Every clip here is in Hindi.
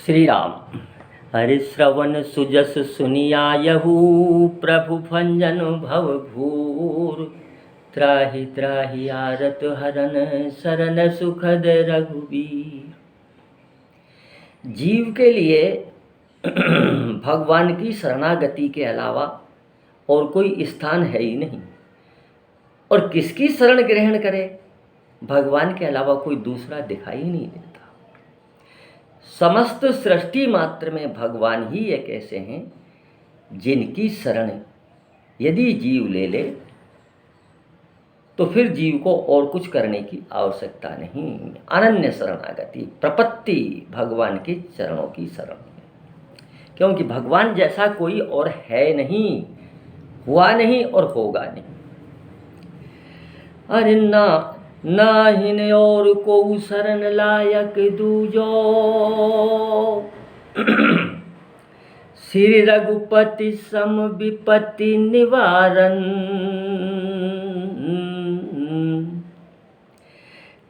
श्री राम। हरि श्रवण सुजस सुनियायहु, प्रभु भंजन भव भूर। त्राहि त्राहि आरत हरन, शरण सुखद रघुबीर। जीव के लिए भगवान की शरणागति के अलावा और कोई स्थान है ही नहीं। और किसकी शरण ग्रहण करे, भगवान के अलावा कोई दूसरा दिखाई नहीं देता। समस्त सृष्टि मात्र में भगवान ही एक ऐसे हैं जिनकी शरण यदि जीव ले ले तो फिर जीव को और कुछ करने की आवश्यकता नहीं। अनन्य शरणागति, प्रपत्ति भगवान के चरणों की शरण, क्योंकि भगवान जैसा कोई और है नहीं, हुआ नहीं और होगा नहीं। अरे नाहिन और को शरण लायक दूजो, श्री रघुपति सम विपत्ति निवारण।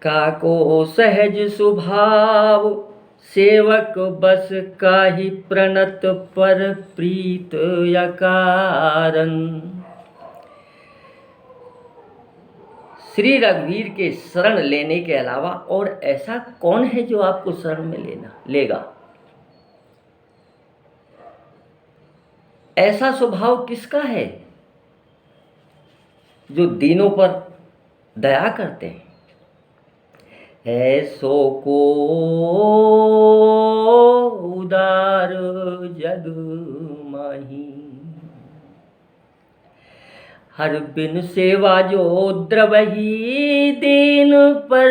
काको सहज स्वभाव सेवक बस काहि प्रणत पर प्रीत अकारन। श्री रघुवीर के शरण लेने के अलावा और ऐसा कौन है जो आपको शरण में लेगा। ऐसा स्वभाव किसका है जो दीनों पर दया करते हैं। ऐसो को उदार जग माही, हर बिन सेवा जो द्रवही दीन पर।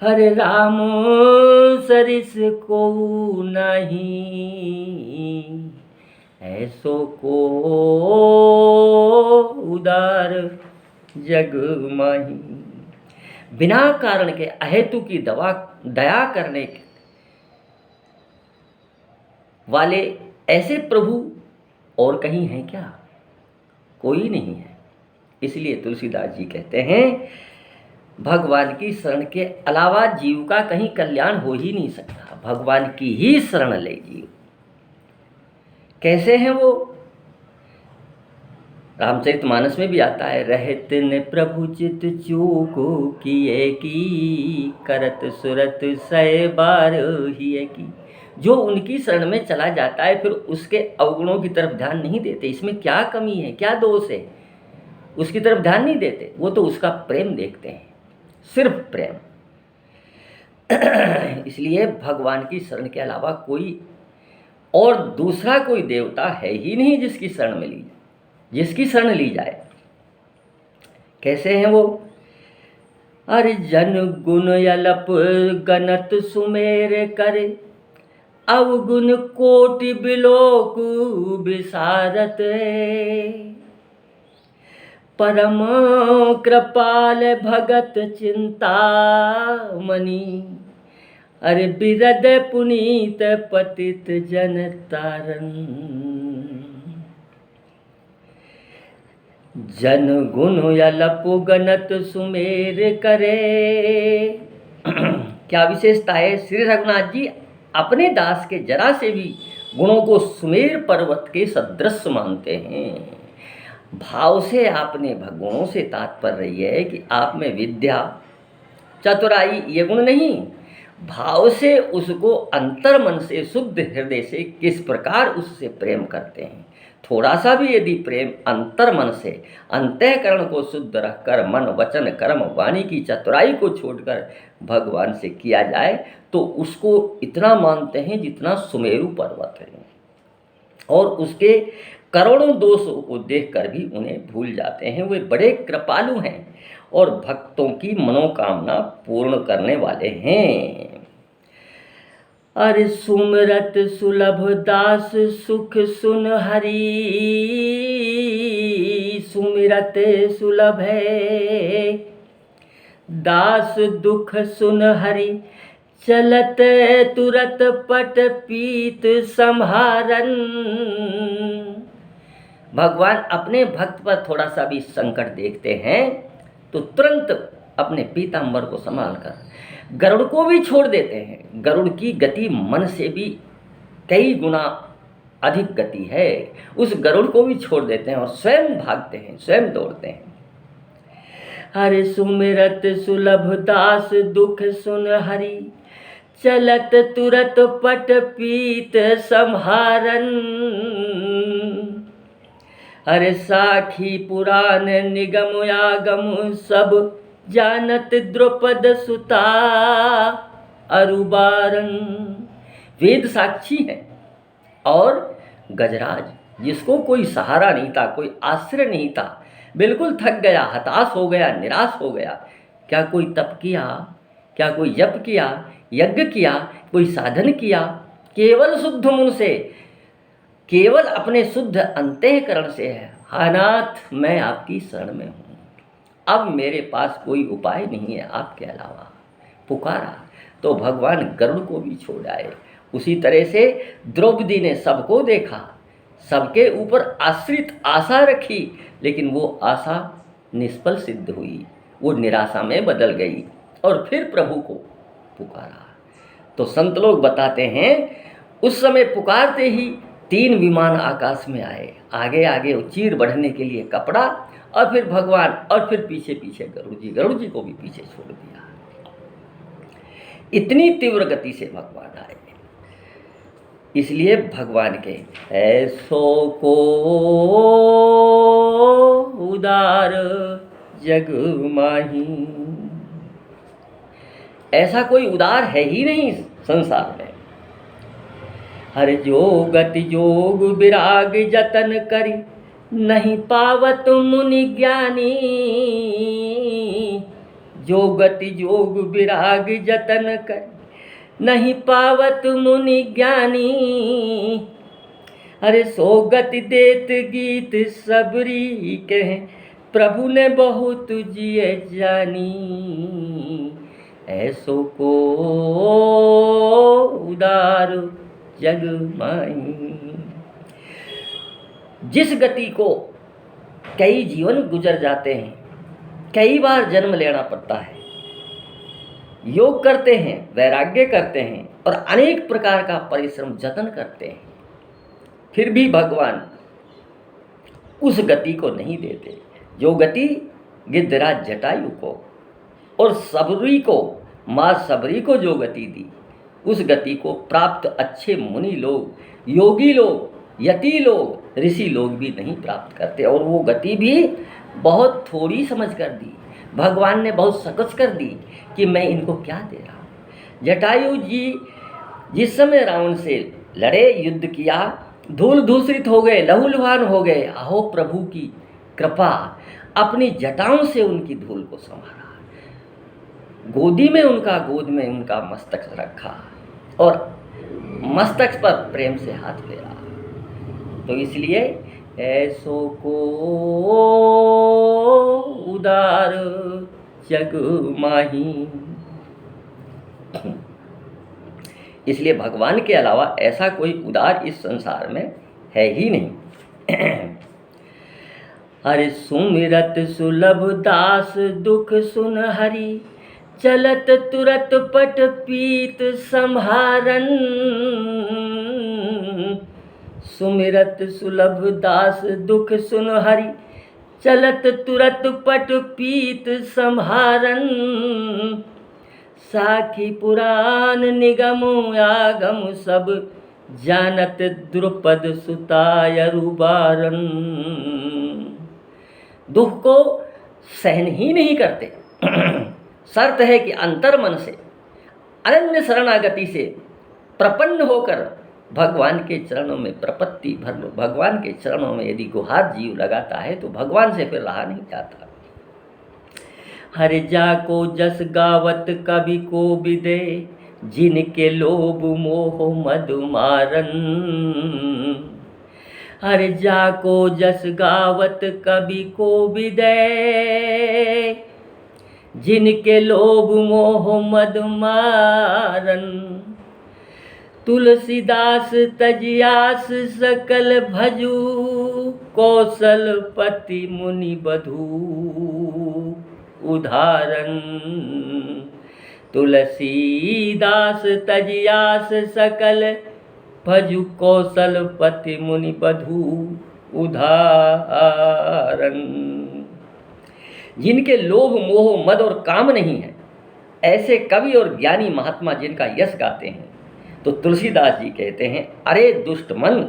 हरे राम सरिस को नहीं, ऐसो को उदार जग माही। बिना कारण के अहेतु की दया करने वाले ऐसे प्रभु और कहीं हैं क्या? कोई नहीं है। इसलिए तुलसीदास जी कहते हैं भगवान की शरण के अलावा जीव का कहीं कल्याण हो ही नहीं सकता। भगवान की ही शरण ले जीव। कैसे हैं वो? रामचरितमानस में भी आता है, रहत ने प्रभु चित चूक किए की, करत सुरत सै बार हिए की। जो उनकी शरण में चला जाता है फिर उसके अवगुणों की तरफ ध्यान नहीं देते, इसमें क्या कमी है, क्या दोष है, उसकी तरफ ध्यान नहीं देते। वो तो उसका प्रेम देखते हैं, सिर्फ प्रेम। इसलिए भगवान की शरण के अलावा कोई और दूसरा कोई देवता है ही नहीं जिसकी शरण ली जाए। कैसे हैं वो? अरे जन गुण यलप गनत सुमेर करे, अवगुण कोटि बिलोक विसारत। परम कृपाल भगत चिंता मणि, अरे बिरद पुनीत पतित जन तारन। जन गुण यलप गनत सुमेर करे। क्या विशेषता है? श्री रघुनाथ जी अपने दास के जरा से भी गुणों को सुमेर पर्वत के सदृश मानते हैं। भाव से आपने गुणों से तात्पर्य यह है कि आप में विद्या, चतुराई ये गुण नहीं, भाव से उसको अंतर मन से, शुद्ध हृदय से किस प्रकार उससे प्रेम करते हैं। थोड़ा सा भी यदि प्रेम अंतर मन से, अंतःकरण को शुद्ध रखकर मन वचन कर्म वाणी की चतुराई को छोड़कर भगवान से किया जाए तो उसको इतना मानते हैं जितना सुमेरु पर्वत है, और उसके करोड़ों दोषों को देखकर भी उन्हें भूल जाते हैं। वे बड़े कृपालु हैं और भक्तों की मनोकामना पूर्ण करने वाले हैं। अरे सुमरत सुलभ दास सुख सुन हरि, सुमिरत सुलभ है दास दुख सुन हरि। चलत तुरत पट पीत संहारन। भगवान अपने भक्त पर थोड़ा सा भी संकट देखते हैं तो तुरंत अपने पीताम्बर को संभाल कर गरुड़ को भी छोड़ देते हैं। गरुड़ की गति मन से भी कई गुना अधिक गति है। उस गरुड़ को भी छोड़ देते हैं और स्वयं भागते हैं, स्वयं दौड़ते हैं। हरि सुमिरत सुलभ दास दुख सुन हरि, चलत तुरत पट पीत संहारन। हरे साखी पुराण निगम आगम सब, जानत द्रुपद सुता अरुबारन। वेद साक्षी है और गजराज, जिसको कोई सहारा नहीं था, कोई आश्रय नहीं था, बिल्कुल थक गया, हताश हो गया, निराश हो गया। क्या कोई तप किया, क्या कोई जप किया, यज्ञ किया, कोई साधन किया? केवल शुद्ध मन से, केवल अपने शुद्ध अंतःकरण से है। अनाथ मैं आपकी शरण में हूँ, अब मेरे पास कोई उपाय नहीं है आपके अलावा। पुकारा तो भगवान गरुड़ को भी छोड़ आए। उसी तरह से द्रौपदी ने सबको देखा, सबके ऊपर आश्रित आशा रखी, लेकिन वो आशा निष्फल सिद्ध हुई, वो निराशा में बदल गई और फिर प्रभु को पुकारा। तो संत लोग बताते हैं उस समय पुकारते ही 3 विमान आकाश में आए, आगे आगे चीर बढ़ने के लिए कपड़ा, और फिर भगवान, और फिर पीछे पीछे गरुड़ जी को भी पीछे छोड़ दिया। इतनी तीव्र गति से भगवान आए। इसलिए भगवान के ऐसो को उदार जग माही, ऐसा कोई उदार है ही नहीं संसार में। हर जो गति जोग विराग जतन करी, नहीं पावत मुनि ज्ञानी। जो गति जोग विराग जतन करी, नहीं पावत मुनि ज्ञानी। अरे सो गति देत गीत सबरी कहे, प्रभु ने बहुत जिए जानी। ऐसो को उदार जग माही। जिस गति को कई जीवन गुजर जाते हैं, कई बार जन्म लेना पड़ता है, योग करते हैं, वैराग्य करते हैं और अनेक प्रकार का परिश्रम जतन करते हैं, फिर भी भगवान उस गति को नहीं देते। जो गति गिद्धराज जटायु को और सबरी को, माँ सबरी को जो गति दी, उस गति को प्राप्त अच्छे मुनि लोग, योगी लोग, यति लोग, ऋषि लोग भी नहीं प्राप्त करते। और वो गति भी बहुत थोड़ी समझ कर दी, भगवान ने बहुत सकस कर दी कि मैं इनको क्या दे रहा हूँ। जटायु जी जिस समय रावण से लड़े, युद्ध किया, धूल धूसरित हो गए, लहूलुहान हो गए, अहो प्रभु की कृपा, अपनी जटाओं से उनकी धूल को संभाला, गोद में उनका मस्तक रखा और मस्तक पर प्रेम से हाथ फेरा। तो इसलिए ऐसो को उदार जग माही। इसलिए भगवान के अलावा ऐसा कोई उदार इस संसार में है ही नहीं। हरि सुमिरत सुलभ दास दुख सुन हरि, चलत तुरत पट पीत संहारन। सुमिरत सुलभ दास दुख सुन हरि, चलत तुरत पट पीत संहारन। साखी पुराण निगम आगम सब, जानत द्रुपद सुता अरुबारन। दुख को सहन ही नहीं करते। शर्त है कि अंतर मन से, अनन्य शरणागति से प्रपन्न होकर भगवान के चरणों में प्रपत्ति भर लो। भगवान के चरणों में यदि गुहार जीव लगाता है तो भगवान से फिर रहा नहीं जाता। हरि जाको जस गावत कवि को विदे, जिनके लोभ मोह मद मारन। हरि जाको जस गावत कवि को विदे, जिनके लोभ मोह मद मारन। तुलसीदास तजियास सकल भजू, कौशलपति मुनि बधू उदाहरण। तुलसीदास तजियास सकल, भजु कौशलपति मुनि बधू उदाहरण। जिनके लोभ मोह मद और काम नहीं है, ऐसे कवि और ज्ञानी महात्मा जिनका यश गाते हैं, तो तुलसीदास जी कहते हैं, अरे दुष्ट मन,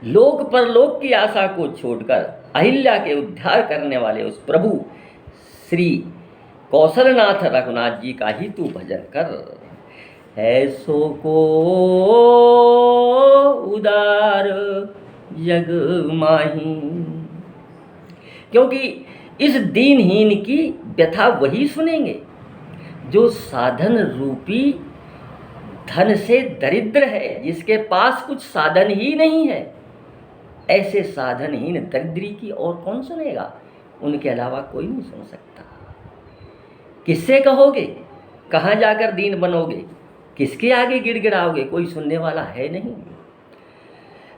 लोक परलोक की आशा को छोड़कर अहिल्या के उद्धार करने वाले उस प्रभु श्री कौशलनाथ रघुनाथ जी का ही तू भजन कर। ऐसो को उदार जग माही। क्योंकि इस दीनहीन की व्यथा वही सुनेंगे जो साधन रूपी धन से दरिद्र है, जिसके पास कुछ साधन ही नहीं है। ऐसे साधनहीन दरिद्री की और कौन सुनेगा? उनके अलावा कोई नहीं सुन सकता। किससे कहोगे? कहाँ जाकर दीन बनोगे? किसके आगे गिड़गिड़ाओगे? कोई सुनने वाला है नहीं।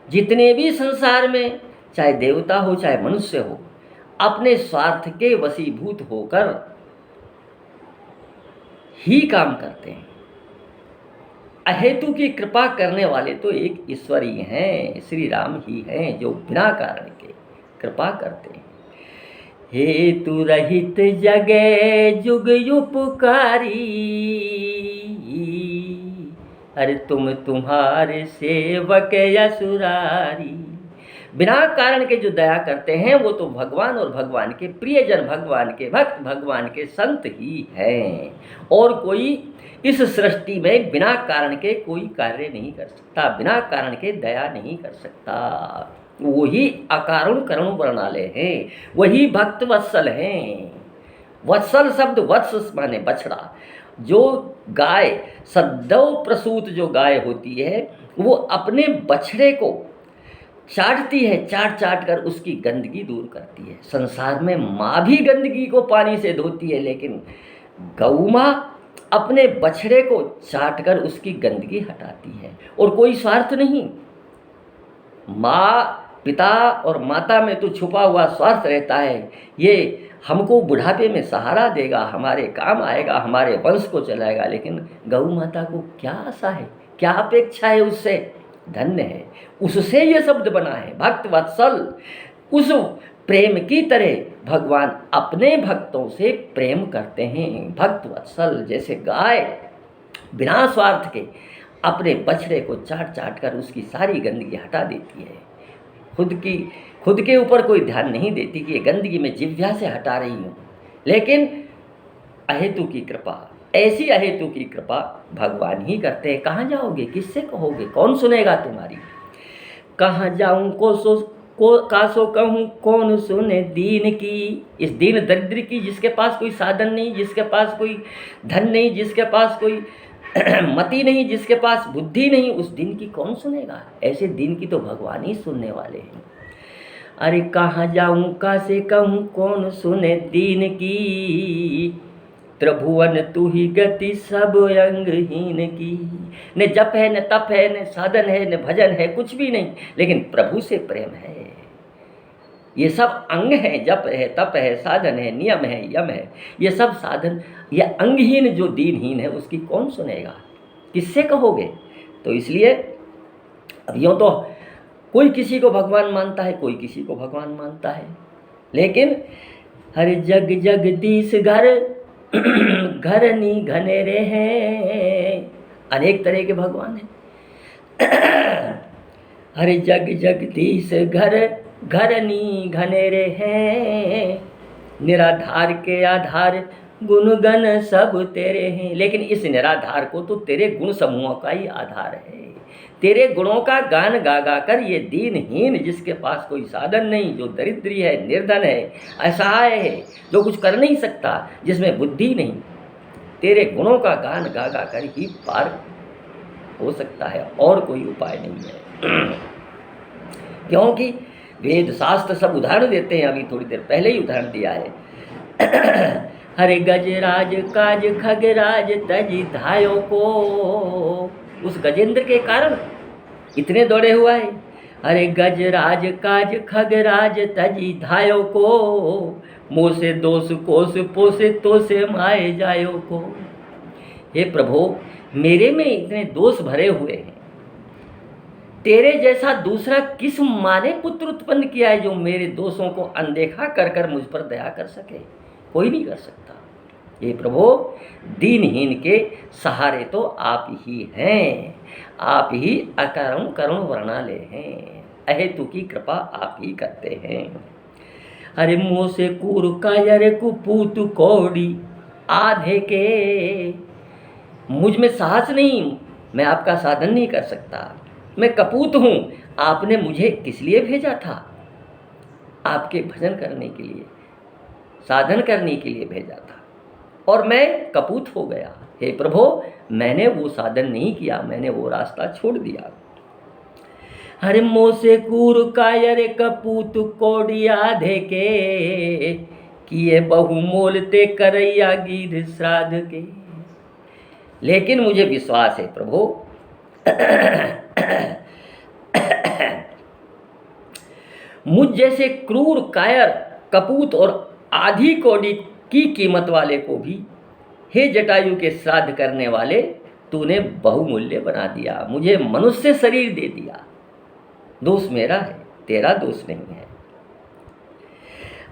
जितने भी संसार में, चाहे देवता हो चाहे मनुष्य हो, अपने स्वार्थ के वशीभूत होकर ही काम करते हैं। अहेतु की कृपा करने वाले तो एक ईश्वर ही हैं, श्री राम ही हैं, जो बिना कारण के कृपा करते हैं। हेतु रहित जगे जुग उपकारी, अरे तुम तुम्हारे सेवक असुरारी। बिना कारण के जो दया करते हैं वो तो भगवान और भगवान के प्रियजन, भगवान के भक्त, भगवान के संत ही हैं। और कोई इस सृष्टि में बिना कारण के कोई कार्य नहीं कर सकता, बिना कारण के दया नहीं कर सकता। वही अकारण करुण वर्णालय हैं, वही भक्त वत्सल हैं। वत्सल शब्द वत्स माने बछड़ा। जो गाय सदैव प्रसूत जो गाय होती है, वो अपने बछड़े को चाटती है, चाट चाट कर उसकी गंदगी दूर करती है। संसार में माँ भी गंदगी को पानी से धोती है, लेकिन गौ माँ अपने बछड़े को चाट कर उसकी गंदगी हटाती है। और कोई स्वार्थ नहीं। माँ, पिता और माता में तो छुपा हुआ स्वार्थ रहता है। ये हमको बुढ़ापे में सहारा देगा, हमारे काम आएगा, हमारे वंश को चलाएगा। लेकिन गौ माता को क्या आशा है, क्या अपेक्षा है उससे? धन्य है, उससे ये शब्द बना है भक्त वत्सल। उस प्रेम की तरह भगवान अपने भक्तों से प्रेम करते हैं। भक्त वत्सल जैसे गाय बिना स्वार्थ के अपने बछड़े को चाट चाट कर उसकी सारी गंदगी हटा देती है। खुद के ऊपर कोई ध्यान नहीं देती कि ये गंदगी मैं जिह्वा से हटा रही हूँ। लेकिन अहेतु की कृपा, ऐसी अहेतु की कृपा भगवान ही करते हैं। कहाँ जाओगे? किससे कहोगे? कौन सुनेगा तुम्हारी? कहाँ जाऊँ कासो कहूँ कौन सुने दीन की। इस दीन दरिद्र की, जिसके पास कोई साधन नहीं, जिसके पास कोई धन नहीं, जिसके पास कोई मति नहीं, जिसके पास बुद्धि नहीं, उस दिन की कौन सुनेगा? ऐसे दिन की तो भगवान ही सुनने वाले हैं। अरे कहाँ जाऊँ कासे कहूँ कौन सुने दीन की, त्रिभुवन तू ही गति सब अंगहीन की। न जप है, न तप है, न साधन है, न भजन है, कुछ भी नहीं, लेकिन प्रभु से प्रेम है। ये सब अंग है, जप है, तप है, साधन है, नियम है, यम है। ये सब साधन, ये अंगहीन जो दीनहीन है उसकी कौन सुनेगा? किससे कहोगे? तो इसलिए अब यूँ तो कोई किसी को भगवान मानता है, कोई किसी को भगवान मानता है, लेकिन हर जग जगदीश घर घरनी घनेरे हैं। अनेक तरह के भगवान हैं। हर जग जगदीश घरनी घनेरे हैं। निराधार के आधार गुण गण सब तेरे हैं। लेकिन इस निराधार को तो तेरे गुण समूहों का ही आधार है। तेरे गुणों का गान गा गा कर ये दीनहीन, जिसके पास कोई साधन नहीं, जो दरिद्री है, निर्धन है, असहाय है, जो कुछ कर नहीं सकता, जिसमें बुद्धि नहीं, तेरे गुणों का गान गा गा कर ही पार हो सकता है, और कोई उपाय नहीं है। क्योंकि वेद शास्त्र सब उदाहरण देते हैं। अभी थोड़ी देर पहले ही उदाहरण दिया है। हरे गजराज काज खगराज तजी धायो को। उस गजेंद्र के कारण इतने दौड़े हुआ है। अरे गजराज काज खगराज तजी धायो को, मोह से दोष कोस पोसे तो से माए जायो को। हे प्रभु, मेरे में इतने दोष भरे हुए हैं, तेरे जैसा दूसरा किस माँ ने पुत्र उत्पन्न किया है जो मेरे दोषों को अनदेखा कर कर मुझ पर दया कर सके? कोई नहीं कर सकता। हे प्रभु, दीनहीन के सहारे तो आप ही हैं, आप ही अकरुण करुण वर्णालय हैं, अहेतु की कृपा आप ही करते हैं। अरे मुँह से कूर कायर कुपूत कौड़ी आधे के, मुझ में साहस नहीं, मैं आपका साधन नहीं कर सकता, मैं कपूत हूँ। आपने मुझे किस लिए भेजा था? आपके भजन करने के लिए, साधन करने के लिए भेजा था, और मैं कपूत हो गया। हे प्रभु, मैंने वो साधन नहीं किया, मैंने वो रास्ता छोड़ दिया। हरे मोह से कूर कायर कपूत कोडिया धे के, किए बहु मोलते करैया गीध श्राद्ध के। लेकिन मुझे विश्वास है प्रभु, मुझ जैसे क्रूर कायर कपूत और आधी कौड़ी की कीमत वाले को भी, हे जटायु के श्राद्ध करने वाले, तूने बहुमूल्य बना दिया, मुझे मनुष्य शरीर दे दिया। दोष मेरा है, तेरा दोष नहीं है।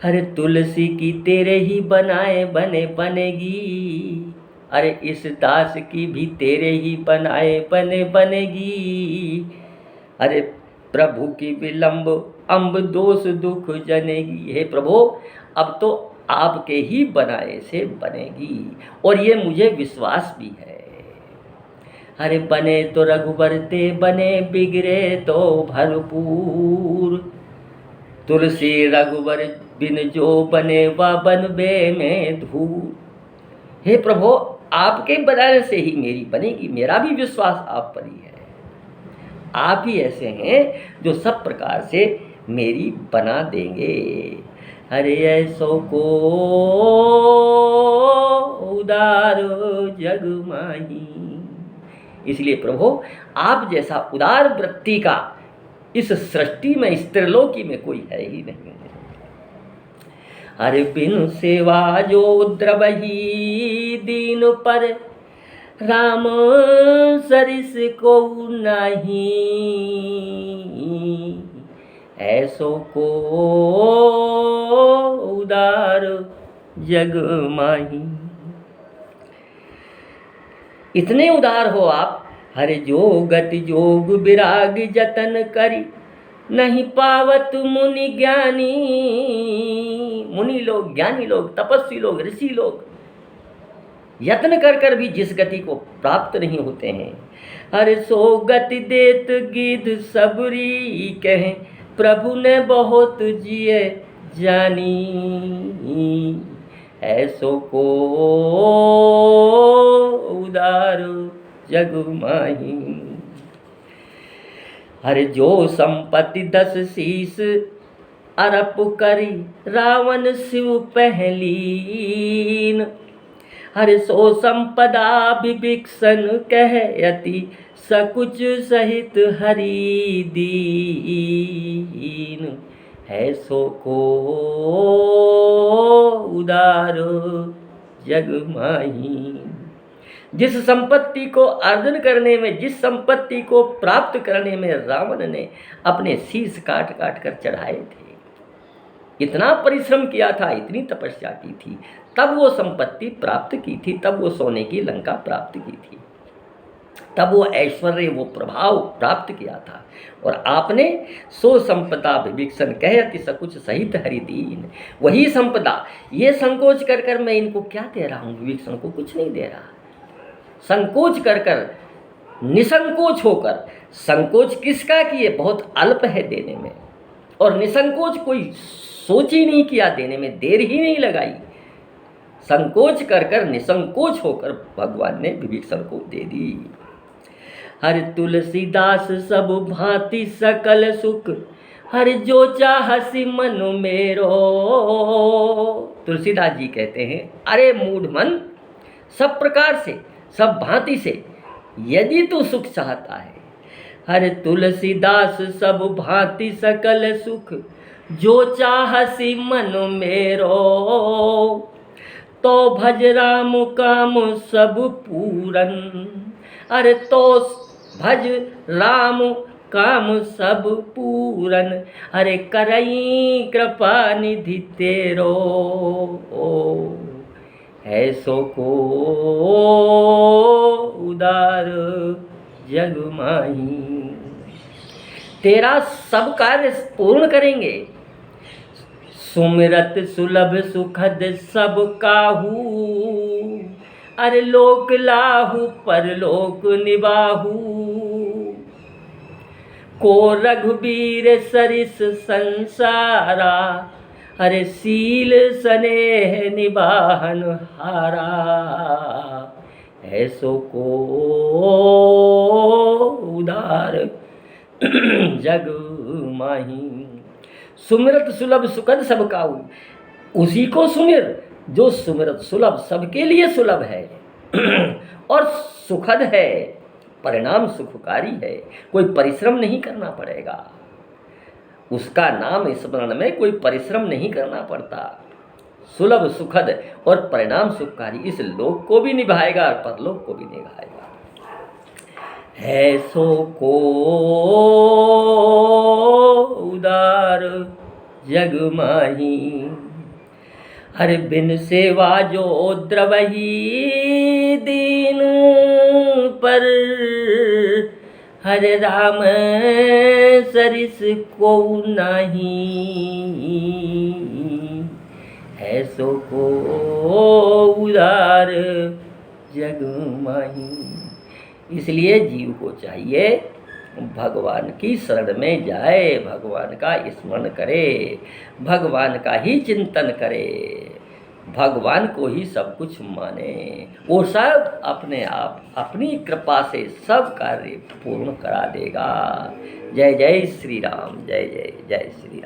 अरे तुलसी की तेरे ही बनाए बने बनेगी, अरे इस दास की भी तेरे ही बनाए बने बनेगी। अरे प्रभु की विलंब अम्ब दोष दुख जनेगी। हे प्रभु, अब तो आपके ही बनाए से बनेगी, और ये मुझे विश्वास भी है। अरे बने तो रघुबर ते बने, बिगड़े तो भरपूर। तुलसी रघुबर बिन जो बने, वह बनबे में धूल। हे प्रभु, आपके बनाने से ही मेरी बनेगी, मेरा भी विश्वास आप पर ही है। आप ही ऐसे हैं जो सब प्रकार से मेरी बना देंगे। अरे ऐसो को उदार जग माही। इसलिए प्रभु, आप जैसा उदार वृत्ति का इस सृष्टि में, इस त्रिलोकी में कोई है ही नहीं। अरे बिनु सेवा जो द्रवही दीन पर, राम सरिस को नहीं। ऐसो को उदार जग माही। इतने उदार हो आप, हरे जो गति जोग विराग जतन करी, नहीं पावत मुनि ज्ञानी। मुनि लोग, ज्ञानी लोग, तपस्वी लोग, ऋषि लोग यत्न कर कर भी जिस गति को प्राप्त नहीं होते हैं। हरे सो गति देत गिद्ध सबरी कहे, प्रभु ने बहुत जिए जानी। ऐसो को उदार जग माही। हरे जो संपत्ति 10 शीस अरप करी, रावण शिव पहलीन। हरे सो संपदा विभिक्षण कह, यति सकुच सहित हरि दीन। है सो को उदार जग माही। जिस संपत्ति को अर्जन करने में, जिस संपत्ति को प्राप्त करने में रावण ने अपने शीश काट काट कर चढ़ाए थे, इतना परिश्रम किया था, इतनी तपस्या की थी, तब वो संपत्ति प्राप्त की थी, तब वो सोने की लंका प्राप्त की थी, तब वो ऐश्वर्य, वो प्रभाव प्राप्त किया था। और आपने सो संपदा विभिक्षण कहति सकुच सहित हरिदीन। वही संपदा, ये संकोच कर कर मैं इनको क्या दे रहा हूँ, विभिक्षण को कुछ नहीं दे रहा। संकोच कर कर, निसंकोच होकर, संकोच किसका कि ये बहुत अल्प है देने में, और निसंकोच कोई सोच ही नहीं किया देने में, देर ही नहीं लगाई। संकोच कर कर निसंकोच होकर भगवान ने विभीषण को दे दी। हर तुलसीदास सब भांति सकल सुख, हर जो चाहसी मन मेरो। तुलसीदास जी कहते हैं, अरे मूढ़ मन, सब प्रकार से, सब भांति से यदि तू सुख चाहता है, हर तुलसीदास सब भांति सकल सुख, जो चाहसी मन मेरो। तो भज राम काम सब पूरन। अरे तो भज राम काम सब पूरन। अरे करई कृपा निधि तेरो, ऐसो को उदार जग माही। तेरा सब कार्य पूर्ण करेंगे। सुमिरत सुलभ सुखद सब काहू। अरे लोक लाहू परलोक निबाहू। को रघुबीर सरिस संसारा। अरे सील स्नेह निबाहन हारा। ऐसो को उदार जग माही। सुमिरत सुलभ सुखद सब काहू। उसी को सुमिर जो सुमिरत सुलभ, सबके लिए सुलभ है और सुखद है, परिणाम सुखकारी है। कोई परिश्रम नहीं करना पड़ेगा। उसका नाम स्मरण में कोई परिश्रम नहीं करना पड़ता। सुलभ सुखद और परिणाम सुखकारी, इस लोक को भी निभाएगा और परलोक को भी निभाएगा। ऐसो को उदार जग माही। हर बिन सेवा जो द्रवही दीन पर। हरे राम सरिस को नहीं। ऐसो को उदार जग माही। इसलिए जीव को चाहिए भगवान की शरण में जाए, भगवान का स्मरण करे, भगवान का ही चिंतन करे, भगवान को ही सब कुछ माने। वो सब अपने आप अपनी कृपा से सब कार्य पूर्ण करा देगा। जय जय श्री राम, जय जय जय श्री राम।